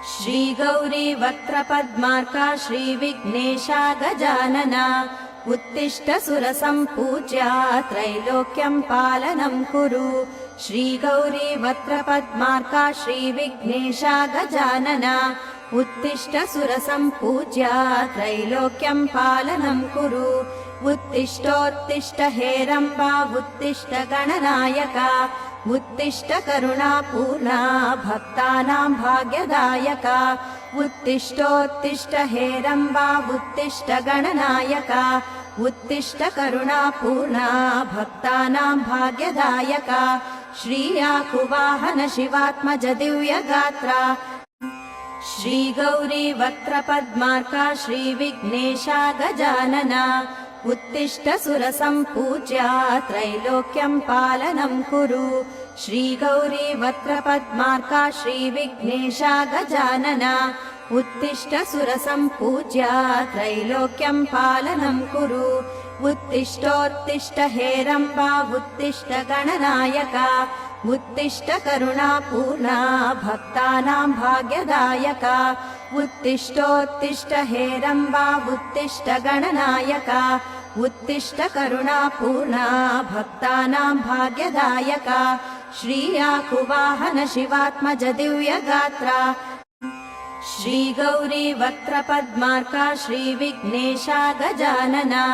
श्रीगौरी वक्त्रपद्मार्का श्रीविघ्नेशा गजानना उत्तिष्ठ सुरसम्पूज्या त्रैलोक्यं पालनं कुरु। श्रीगौरी वक्त्रपद्मार्का श्रीविघ्नेशा गजानना उत्तिष्ठ सुरसम्पूज्या त्रैलोक्यं पालनं कुरु। उत्तिष्ठोत्तिष्ठ हेरम्बा उत्तिष्ठ गणनायका उत्तिष्ठ करुणापूर्णा भक्तानां भाग्यदायका। उत्तिष्ठोत्तिष्ठ हेरम्बा उत्तिष्ठ गणनायका उत्तिष्ठ करुणापूर्णा भक्तानां भाग्यदायका। श्रीयाकुवाहन शिवात्मज दिव्यगात्रा श्रीगौरी वक्त्रपद्मार्का श्रीविघ्नेशा गजानना उत्तिष्ठ सुरसम्पूज्या त्रैलोक्यं पालनं कुरु। श्रीगौरी वक्त्रपद्मार्का श्रीविघ्नेशा गजानना उत्तिष्ठ सुरसम्पूज्या त्रैलोक्यं पालनं कुरु। उत्तिष्ठोत्तिष्ठ हेरम्बा उत्तिष्ठ गणनायका उत्तिष्ठ करुणापूर्णा भक्तानां भाग्यदायका। उत्तिष्ठोत्तिष्ठ हेरम्बा उत्तिष्ठ गणनायका उत्तिष्ठ करुणापूर्णा भक्तानां भाग्यदायका। श्रीयाकुवाहन शिवात्मज दिव्यगात्रा श्रीगौरी वक्त्रपद्मार्का श्रीविघ्नेशा गजानना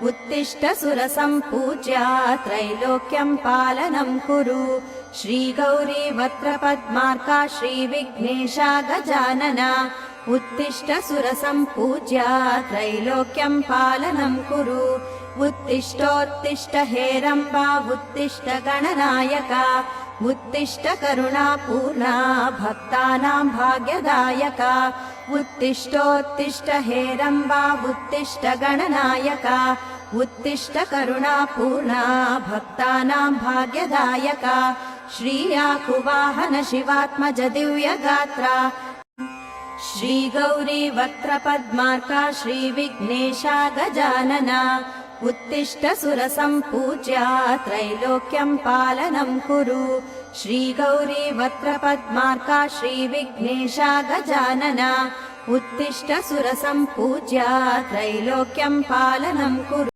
उत्तिष्ठ सुरसम्पूज्या त्रैलोक्यं पालनं कुरु। श्रीगौरी वक्त्रपद्मार्का श्रीविघ्नेशा गजानना उत्तिष्ठ सुरसम्पूज्या त्रैलोक्यं पालनं कुरु। उत्तिष्ठोत्तिष्ठ हेरम्बा उत्तिष्ठ गणनायका उत्तिष्ठ करुणापूर्णा भक्तानां भाग्यदायका। उत्तिष्ठोत्तिष्ठ हेरम्बा उत्तिष्ठ गणनायका उत्तिष्ठ करुणापूर्णा भक्तानां भाग्यदायका। श्रीयाकुवाहन शिवात्मज दिव्यगात्रा श्रीगौरी वक्त्रपद्मार्का श्रीविघ्नेशा गजानना उत्तिष्ठ सुरसम्पूज्या त्रैलोक्यं पालनं कुरु। श्रीगौरी वक्त्रपद्मार्का श्रीविघ्नेशा गजानना उत्तिष्ठ सुरसम्पूज्या त्रैलोक्यं पालनं कुरु।